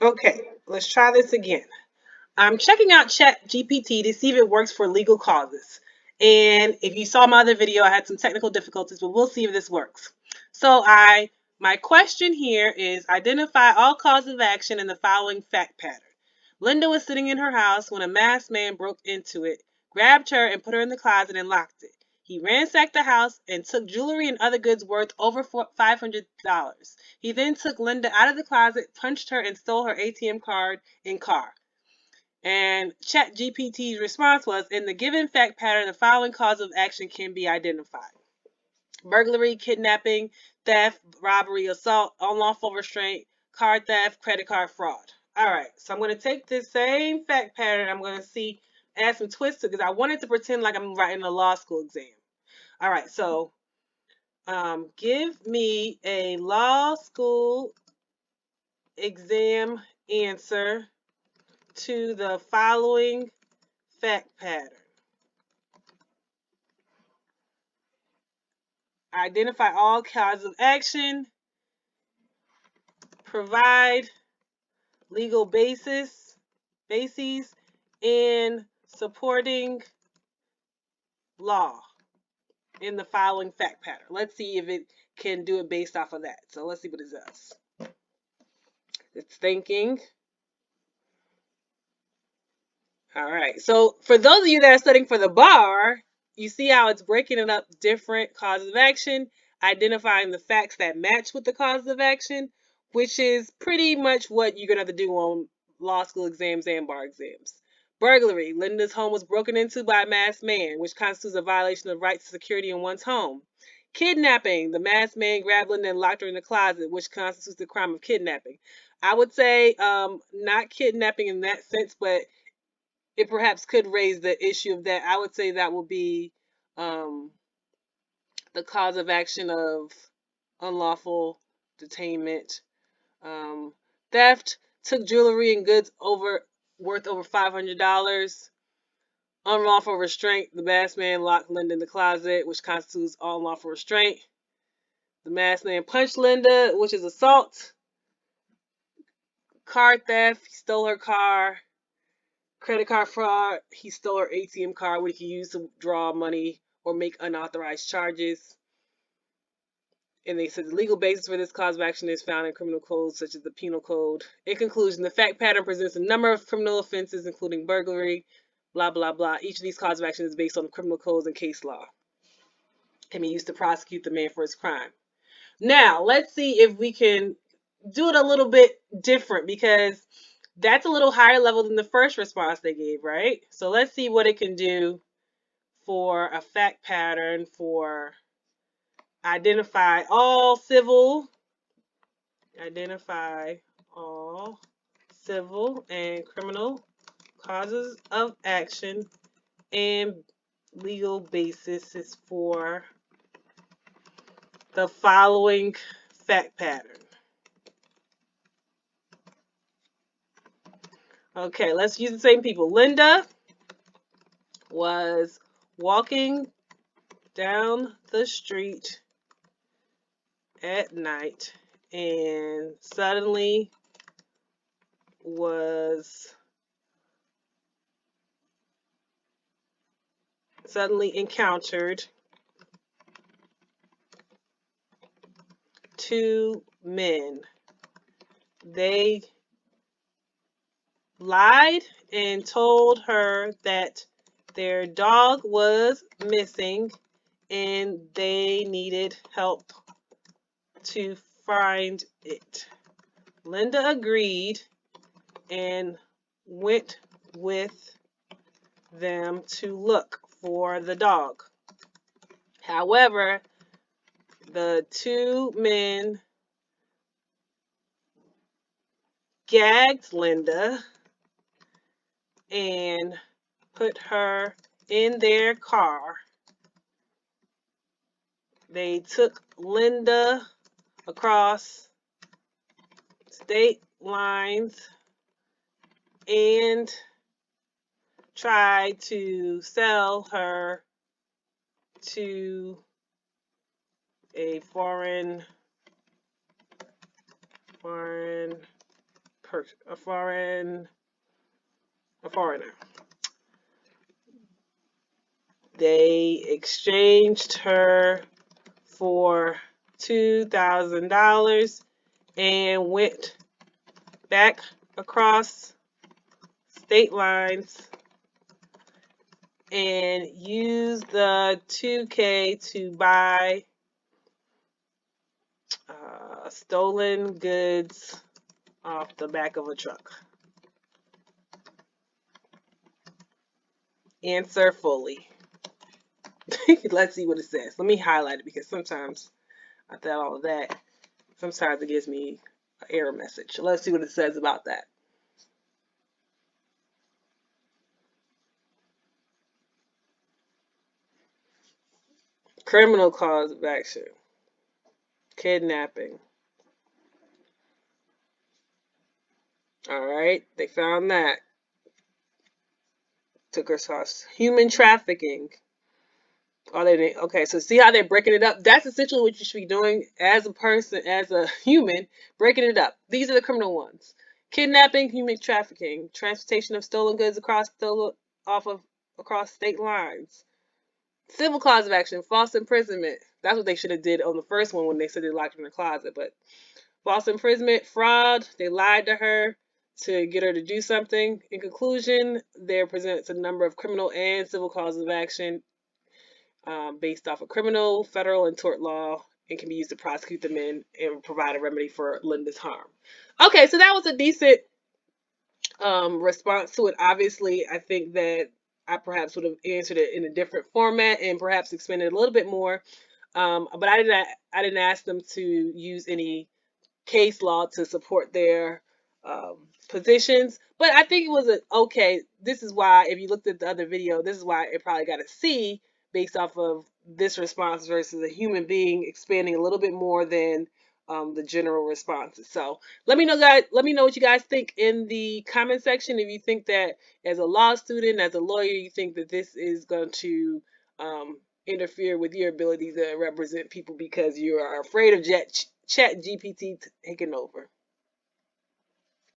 Okay, let's try this again. I'm checking out Chatgpt to see if it works for legal causes. And if you saw my other video, I had some technical difficulties, but we'll see if this works. So my question here is identify all causes of action in the following fact pattern. Linda was sitting in her house when a masked man broke into it, grabbed her and put her in the closet and locked it. He ransacked the house and took jewelry and other goods worth over $500. He then took Linda out of the closet, punched her, and stole her ATM card and car. And ChatGPT's response was, in the given fact pattern, the following cause of action can be identified. Burglary, kidnapping, theft, robbery, assault, unlawful restraint, card theft, credit card fraud. All right, so I'm going to take this same fact pattern. I'm going to add some twists to it because I wanted to pretend like I'm writing a law school exam. All right, so give me a law school exam answer to the following fact pattern. Identify all causes of action, provide legal bases, and supporting law in the following fact pattern. Let's see if it can do it based off of that. So let's see what it does. It's thinking. All right. So for those of you that are studying for the bar, you see how it's breaking it up different causes of action, identifying the facts that match with the causes of action, which is pretty much what you're going to have to do on law school exams and bar exams. Burglary. Linda's home was broken into by a masked man, which constitutes a violation of rights to security in one's home. Kidnapping. The masked man grabbed Linda and locked her in the closet, which constitutes the crime of kidnapping. I would say not kidnapping in that sense, but it perhaps could raise the issue of that. I would say that will be um, the cause of action of unlawful detainment. Um, Theft, took jewelry and goods worth over $500. Unlawful restraint, the masked man locked Linda in the closet, which constitutes unlawful restraint. The masked man punched Linda, which is assault. Car theft, he stole her car. Credit card fraud, he stole her ATM card, which he used to draw money or make unauthorized charges. And they said the legal basis for this cause of action is found in criminal codes such as the Penal Code. In conclusion, the fact pattern presents a number of criminal offenses, including burglary, blah, blah, blah. Each of these causes of action is based on criminal codes and case law. Can be used to prosecute the man for his crime. Now, let's see if we can do it a little bit different because that's a little higher level than the first response they gave, right? So let's see what it can do for a fact pattern for identify all civil and criminal causes of action and legal basis for the following fact pattern. Okay, let's use the same people. Linda was walking down the street at night and suddenly encountered two men. They lied and told her that their dog was missing and they needed help to find it. Linda agreed and went with them to look for the dog. However, the two men gagged Linda and put her in their car. They took Linda across state lines and tried to sell her to a foreign a foreigner. They exchanged her for $2,000 and went back across state lines and used the $2K to buy stolen goods off the back of a truck. Answer fully. Let's see what it says. Let me highlight it because sometimes after all of that, sometimes it gives me an error message. Let's see what it says about that. Criminal cause of action. Kidnapping. All right, they found that. Took her sauce. Human trafficking. Oh, they didn't. Okay, so see how they're breaking it up? That's essentially what you should be doing as a person, as a human, breaking it up. These are the criminal ones. Kidnapping, human trafficking, transportation of stolen goods across state lines. Civil cause of action, false imprisonment. That's what they should have did on the first one when they said they locked her in the closet. But false imprisonment, fraud, they lied to her to get her to do something. In conclusion, there presents a number of criminal and civil causes of action based off of criminal, federal, and tort law, and can be used to prosecute the men and provide a remedy for Linda's harm. Okay, so that was a decent response to it. Obviously, I think that I perhaps would have answered it in a different format and perhaps expanded a little bit more. But I didn't ask them to use any case law to support their positions. But I think it was okay. This is why, if you looked at the other video, this is why it probably got a C based off of this response versus a human being expanding a little bit more than the general responses. So let me know, guys. Let me know what you guys think in the comment section. If you think that as a law student, as a lawyer, you think that this is going to interfere with your ability to represent people because you are afraid of Chat GPT taking over.